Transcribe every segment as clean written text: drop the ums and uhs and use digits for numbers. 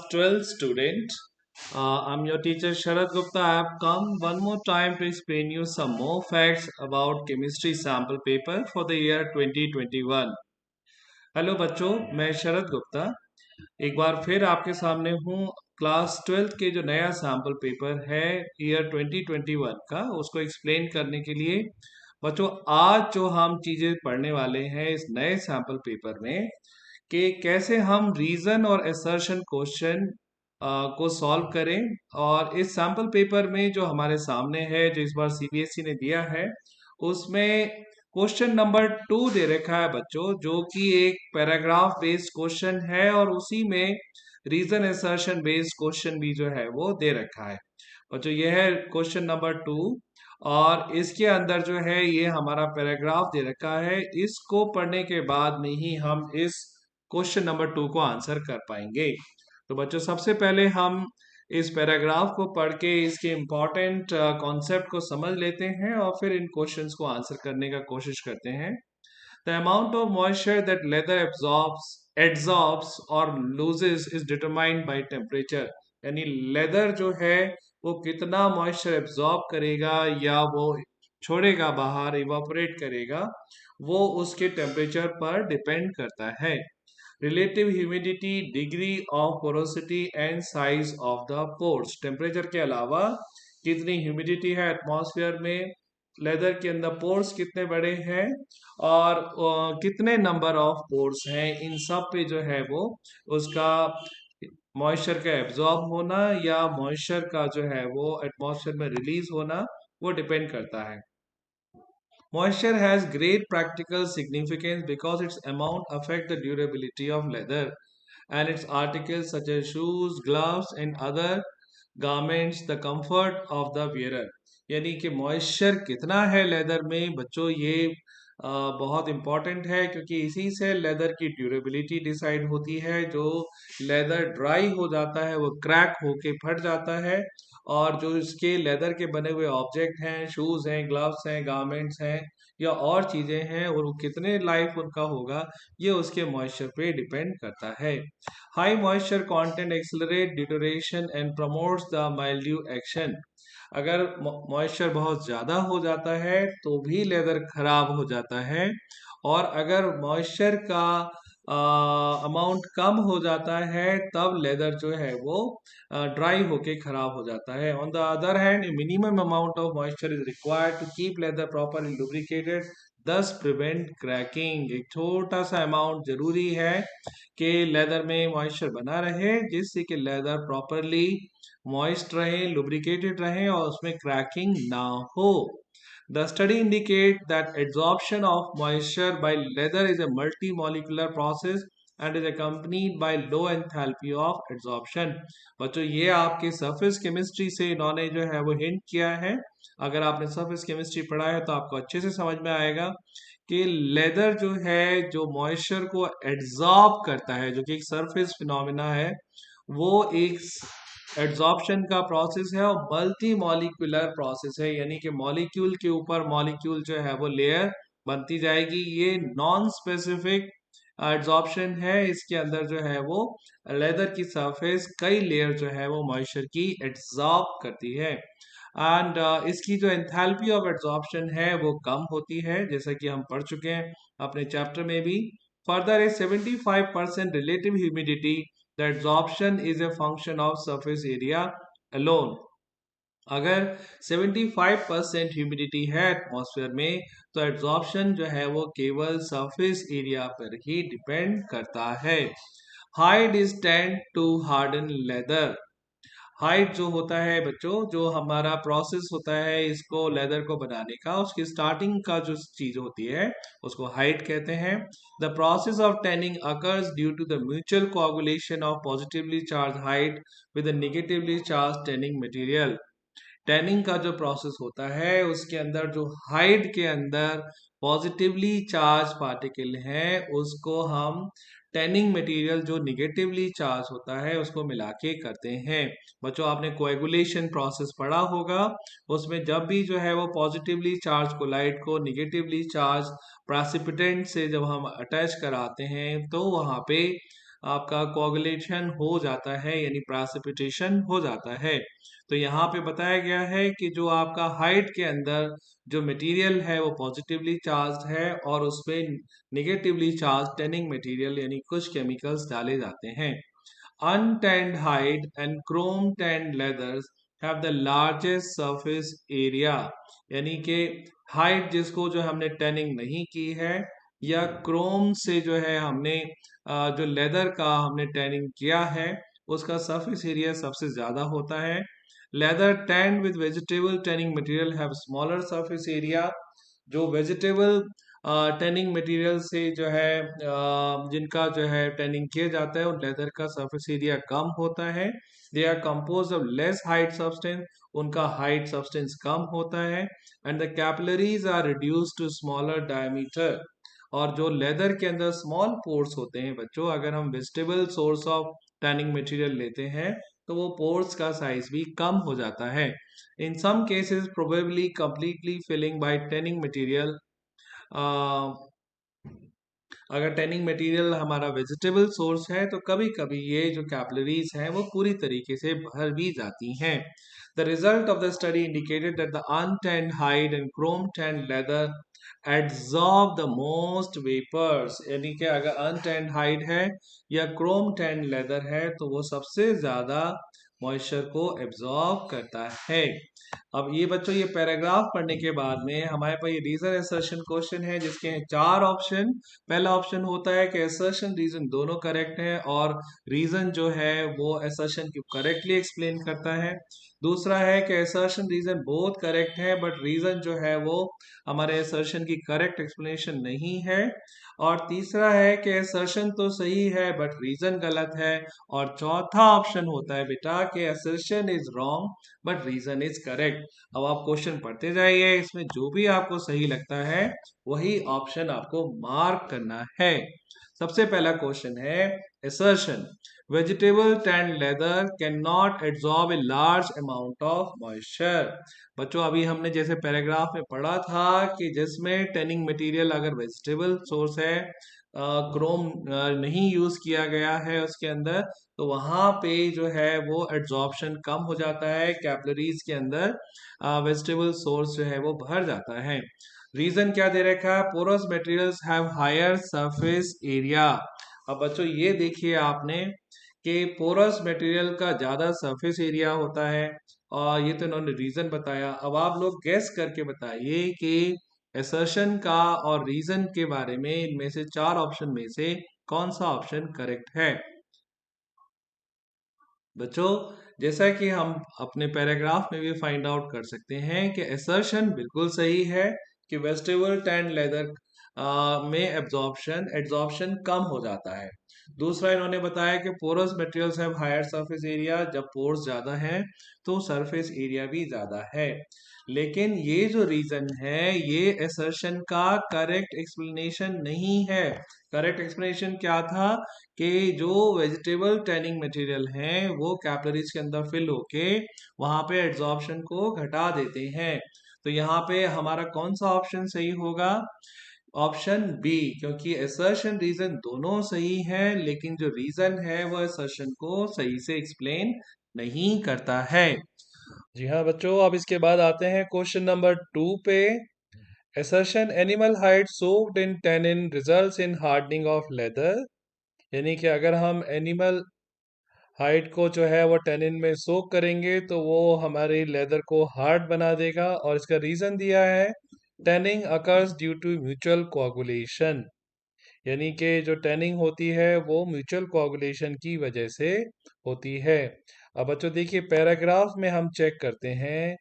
12th student. I'm your teacher Sharad Gupta. I have come one more time to explain you some more facts about chemistry sample paper for the year 2021. Hello बच्चों, मैं शरद गुप्ता एक बार फिर आपके सामने हूँ। Class 12th के जो नया सैम्पल पेपर है ईयर 2021 का, उसको एक्सप्लेन करने के लिए बच्चों आज जो हम चीजें पढ़ने वाले हैं इस नए सैम्पल पेपर में कि कैसे हम रीजन और असर्शन क्वेश्चन को सॉल्व करें। और इस सैम्पल पेपर में जो हमारे सामने है, जो इस बार सीबीएसई ने दिया है, उसमें क्वेश्चन नंबर 2 दे रखा है बच्चों, जो कि एक पैराग्राफ बेस्ड क्वेश्चन है और उसी में रीजन असर्शन बेस्ड क्वेश्चन भी जो है वो दे रखा है बच्चों। ये है क्वेश्चन नंबर 2 और इसके अंदर जो है ये हमारा पैराग्राफ दे रखा है। इसको पढ़ने के बाद में ही हम इस क्वेश्चन नंबर 2 को आंसर कर पाएंगे। तो बच्चों सबसे पहले हम इस पैराग्राफ को पढ़ के इसके इम्पोर्टेंट कॉन्सेप्ट को समझ लेते हैं और फिर इन क्वेश्चंस को आंसर करने का कोशिश करते हैं। The amount of moisture that leather absorbs और loses is determined by temperature. यानी लेदर जो है वो कितना मॉइस्चर एब्जॉर्ब करेगा या वो छोड़ेगा बाहर, इवापोरेट करेगा, वो उसके टेम्परेचर पर डिपेंड करता है। Relative humidity, degree of porosity and size of the pores. Temperature के अलावा कितनी ह्यूमिडिटी है एटमॉस्फेयर में, लेदर के अंदर पोर्स कितने बड़े हैं और कितने नंबर ऑफ पोर्स हैं, इन सब पे जो है वो उसका मॉइस्चर का एब्जॉर्ब होना या मॉइस्चर का जो है वो एटमॉस्फेयर में रिलीज होना वो डिपेंड करता है। Moisture has great practical significance because its amount affect the durability of leather and its articles such as shoes, gloves and other garments, the comfort of the wearer। यानी कि moisture कितना है leather में बच्चों, ये बहुत इंपॉर्टेंट है क्योंकि इसी से लेदर की ड्यूरेबिलिटी डिसाइड होती है। जो लेदर ड्राई हो जाता है वो क्रैक होके फट जाता है और जो इसके लेदर के बने हुए ऑब्जेक्ट हैं, शूज हैं, ग्लव्स हैं, गारमेंट्स हैं या और चीजें हैं, और वो कितने लाइफ उनका होगा ये उसके मॉइस्चर पे डिपेंड करता है। High moisture content accelerate deterioration and promotes the mildew action. अगर मॉइस्चर बहुत ज़्यादा हो जाता है तो भी लेदर खराब हो जाता है, और अगर मॉइस्चर का अमाउंट कम हो जाता है तब लेदर जो है वो ड्राई होके खराब हो जाता है। On the other hand, minimum amount of moisture is required to keep leather properly lubricated, thus prevent cracking. एक छोटा सा अमाउंट जरूरी है कि लेदर में मॉइस्चर बना रहे जिससे कि लेदर प्रॉपरली मॉइस्ट रहे, लुब्रिकेटेड रहे और उसमें क्रैकिंग ना हो। The study indicate that absorption of moisture by leather is a multi-molecular process and is accompanied by low enthalpy of absorption। बच्चों ये आपके सरफेस केमिस्ट्री से इन्होंने जो है वो हिंट किया है। अगर आपने सरफेस केमिस्ट्री पढ़ा है तो आपको अच्छे से समझ में आएगा कि लेदर जो है जो मॉइस्चर को एड्सॉर्ब करता है, जो कि एक सरफेस फिनोमिना है, वो एक एड्सॉर्प्शन का प्रोसेस है और मल्टी मॉलिक्यूलर प्रोसेस है। यानी कि मॉलिक्यूल के ऊपर मॉलिक्यूल जो है वो लेयर बनती जाएगी। ये नॉन स्पेसिफिक एड्सॉर्प्शन है। इसके अंदर जो है वो लेदर की सरफेस कई लेयर जो है वो मॉइस्चर की एड्सॉर्ब करती है एंड इसकी जो एंथैल्पी ऑफ एड्सॉर्प्शन है वो कम होती है, जैसा कि हम पढ़ चुके हैं अपने चैप्टर में भी। Further A 75% relative humidity, the absorption is a function of surface area alone। अगर 75% ह्यूमिडिटी है एटमॉस्फेयर में तो एब्जॉर्प्शन जो है वो केवल सरफेस एरिया पर ही डिपेंड करता है। Hide is tend to harden leather. Hide जो होता है बच्चों, जो हमारा प्रोसेस होता है इसको लेदर को बनाने का, उसकी स्टार्टिंग का जो चीज होती है उसको हाइट कहते हैं। The process of tanning occurs due to the mutual coagulation of positively charge hide with negatively charge tanning material. Tanning का जो प्रोसेस होता है उसके अंदर जो हाइड के अंदर पॉजिटिवली चार्ज पार्टिकल हैं उसको हम टैनिंग मटेरियल जो निगेटिवली चार्ज होता है उसको मिला के करते हैं। बच्चों आपने कोएगुलेशन प्रोसेस पढ़ा होगा, उसमें जब भी जो है वो पॉजिटिवली चार्ज कोलाइड को निगेटिवली चार्ज प्रेसिपिटेंट से जब हम अटैच कराते हैं तो वहां पे आपका कोagulation हो जाता है, यानी प्रेसिपिटेशन हो जाता है। तो यहाँ पे बताया गया है कि जो आपका हाइट के अंदर जो मटेरियल है वो पॉजिटिवली चार्ज्ड है और उसमें नेगेटिवली चार्ज टैनिंग मटेरियल यानी कुछ केमिकल्स डाले जाते हैं। Untanned hide and chrome tanned leathers have the largest surface area, यानी कि हाइड जिसको जो हमने टैनिंग नहीं की है या क्रोम से जो है हमने जो लेदर का हमने टैनिंग किया है उसका सरफेस एरिया सबसे ज्यादा होता है। Leather stand with vegetable tanning material have smaller surface area. जो वेजिटेबल टैनिंग मटेरियल से जो है जिनका जो है टैनिंग किया जाता है उन लेदर का सरफेस एरिया कम होता है। They are compose of less hide substance, उनका हाइट सब्सटेंस कम होता है। And the capillaries are reduce to smaller diameter. और जो लेदर के अंदर स्मॉल पोर्स होते हैं बच्चों, अगर हम vegetable source of tanning material लेते हैं तो वो पोर्स का साइज भी कम हो जाता है। In some cases probably completely filling by tanning material. अगर टैनिंग मटेरियल हमारा वेजिटेबल सोर्स है तो कभी कभी ये जो कैपिलरीज हैं वो पूरी तरीके से भर भी जाती हैं। The result of the study indicated that the untanned hide and chrome tanned leather absorb the most vapours, यानी कि अगर अनटैन्ड हाइड है या क्रोम टैन्ड लेदर है तो वो सबसे ज्यादा मॉइस्चर को एब्जॉर्ब करता है। अब ये बच्चों ये पैराग्राफ पढ़ने के बाद में हमारे पास ये रीजन असर्शन क्वेश्चन है जिसके हैं 4 ऑप्शन। पहला ऑप्शन होता है कि असर्शन रीजन दोनों करेक्ट है और रीजन जो है वो असर्शन को करेक्टली एक्सप्लेन करता है। दूसरा है कि असर्शन रीजन बोथ करेक्ट है बट रीजन जो है वो हमारे असर्शन की करेक्ट एक्सप्लेनेशन नहीं है। और तीसरा है कि असर्शन तो सही है बट रीजन गलत है। और चौथा ऑप्शन होता है बेटा कि assertion is wrong but reason is correct. अब आप क्वेश्चन पढ़ते जाइए, इसमें जो भी आपको सही लगता है वही ऑप्शन आपको मार्क करना है। सबसे पहला क्वेश्चन है assertion vegetable tanned leather cannot absorb a large amount of moisture। बच्चों अभी हमने जैसे पैराग्राफ में पढ़ा था कि जिसमें टैनिंग मटेरियल अगर वेजिटेबल सोर्स है, क्रोम नहीं यूज किया गया है उसके अंदर, तो वहां पे जो है वो एड्जॉर्प्शन कम हो जाता है, कैपिलरीज के अंदर वेजिटेबल सोर्स जो है वो भर जाता है। रीजन क्या दे रखा है, porous materials have higher surface area. अब बच्चों ये देखिए आपने कि पोरस मटेरियल का ज्यादा सरफेस एरिया होता है और ये तो इन्होंने रीजन बताया। अब आप लोग गेस करके बताइए कि असर्शन का और रीजन के बारे में इनमें से 4 ऑप्शन में से कौन सा ऑप्शन करेक्ट है। बच्चों जैसा कि हम अपने पैराग्राफ में भी फाइंड आउट कर सकते हैं कि असर्शन बिल्कुल सही है कि वेजिटेबल टैन लेदर में एब्जॉर्प्शन एड्जॉर्प्शन कम हो जाता है। दूसरा इन्होंने बताया कि porous materials have higher surface area, जब पोर्स ज्यादा है तो सरफेस एरिया भी ज्यादा है। लेकिन ये जो रीजन है ये असर्शन का करेक्ट एक्सप्लेनेशन नहीं है। करेक्ट एक्सप्लेनेशन क्या था कि जो वेजिटेबल टैनिंग मटेरियल हैं वो कैपिलरीज के अंदर फिल होके वहां पे एड्जॉर्प्शन को घटा देते हैं। तो यहाँ पे हमारा कौन सा ऑप्शन सही होगा, ऑप्शन बी, क्योंकि असर्शन रीजन दोनों सही है लेकिन जो रीजन है वो असर्शन को सही से एक्सप्लेन नहीं करता है। जी हाँ बच्चों, अब इसके बाद आते हैं क्वेश्चन नंबर 2 पे। assertion animal hide soaked in tannin results in hardening of leather, यानी कि अगर हम एनिमल हाइड को जो है वो टेनिन में सोक करेंगे तो वो हमारे लेदर को हार्ड बना देगा और इसका रीजन दिया है tanning occurs due to mutual coagulation, यानी कि जो टैनिंग होती है वो म्यूचुअल कोagulation की वजह से होती है। अब बच्चों देखिए पैराग्राफ में हम चेक करते हैं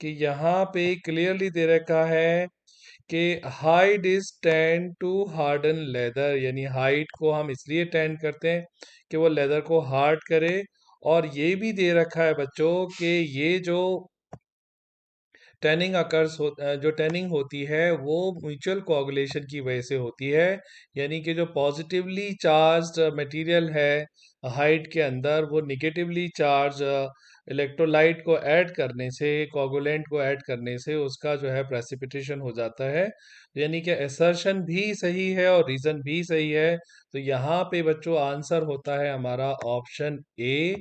कि यहाँ पे क्लियरली दे रखा है कि hide is tan to harden leather, यानी हाइड को हम इसलिए टैन करते हैं कि वो लेदर को हार्ड करे। और ये भी दे रखा है बच्चों कि ये जो जो टैनिंग होती है वो म्यूचुअल कोagulation की वजह से होती है, यानी कि जो पॉजिटिवली चार्ज्ड मटेरियल है हाइट के अंदर वो निगेटिवली चार्ज इलेक्ट्रोलाइट को ऐड करने से, कोगुलेंट को ऐड करने से उसका जो है प्रेसिपिटेशन हो जाता है। यानी कि असर्शन भी सही है और रीजन भी सही है। तो यहाँ पे बच्चों आंसर होता है हमारा ऑप्शन ए,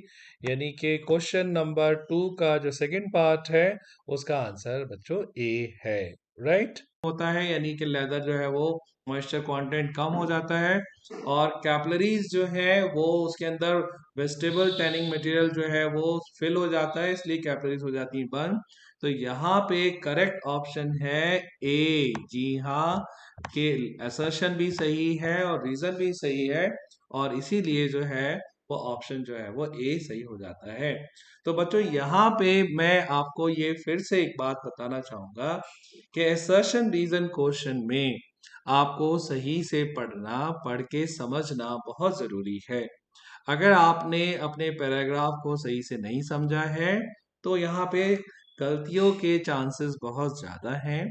यानी कि क्वेश्चन नंबर 2 का जो सेकंड पार्ट है उसका आंसर बच्चों ए है। राइट होता है, यानी कि लेदर जो है वो मॉइस्चर कंटेंट कम हो जाता है और कैपिलरीज जो है वो उसके अंदर वेजिटेबल टैनिंग मटेरियल जो है वो फिल हो जाता है, इसलिए कैपिलरीज हो जाती हैं बंद। तो यहाँ पे करेक्ट ऑप्शन है ए। जी हाँ, कि असर्शन भी सही है और रीजन भी सही है और इसीलिए जो है वो ऑप्शन जो है वो ए सही हो जाता है। तो बच्चों यहाँ पे मैं आपको ये फिर से एक बात बताना चाहूंगा कि असर्शन रीजन क्वेश्चन में आपको सही से पढ़ना, पढ़ के समझना बहुत जरूरी है। अगर आपने अपने पैराग्राफ को सही से नहीं समझा है तो यहाँ पे गलतियों के चांसेस बहुत ज्यादा हैं।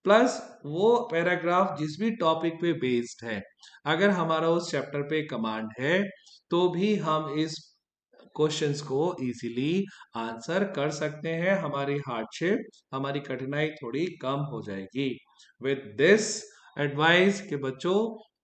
प्लस वो पैराग्राफ जिस भी टॉपिक पे बेस्ड है, अगर हमारा उस चैप्टर पे कमांड है तो भी हम इस क्वेश्चंस को इजीली आंसर कर सकते हैं। हमारी हार्डशिप, हमारी कठिनाई थोड़ी कम हो जाएगी। विद दिस एडवाइस के बच्चों,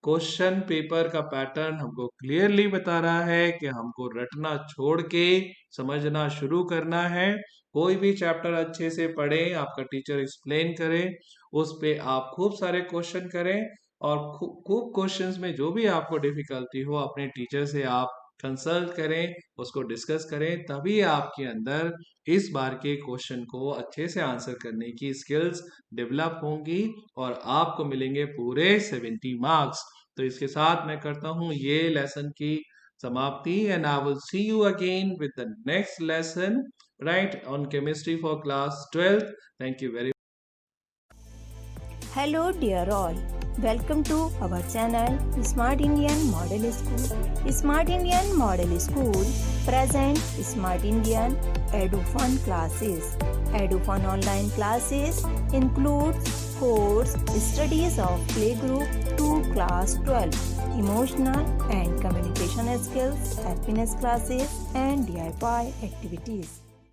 क्वेश्चन पेपर का पैटर्न हमको क्लियरली बता रहा है कि हमको रटना छोड़ के समझना शुरू करना है। कोई भी चैप्टर अच्छे से पढ़ें, आपका टीचर एक्सप्लेन करे, उस पे आप खूब सारे क्वेश्चन करें और खूब क्वेश्चंस में जो भी आपको डिफिकल्टी हो अपने टीचर से आप कंसल्ट करें, उसको डिस्कस करें, तभी आपके अंदर इस बार के क्वेश्चन को अच्छे से आंसर करने की स्किल्स डेवलप होंगी और आपको मिलेंगे पूरे 70 मार्क्स। तो इसके साथ मैं करता हूं ये लेसन की समाप्ति and I will see you again with the next lesson right on chemistry for class 12th। Thank you very Hello dear all, welcome to our channel Smart Indian Model School. Smart Indian Model School present Smart Indian EduFun classes. EduFun online classes includes course studies of playgroup to class 12, emotional and communication skills, happiness classes and DIY activities.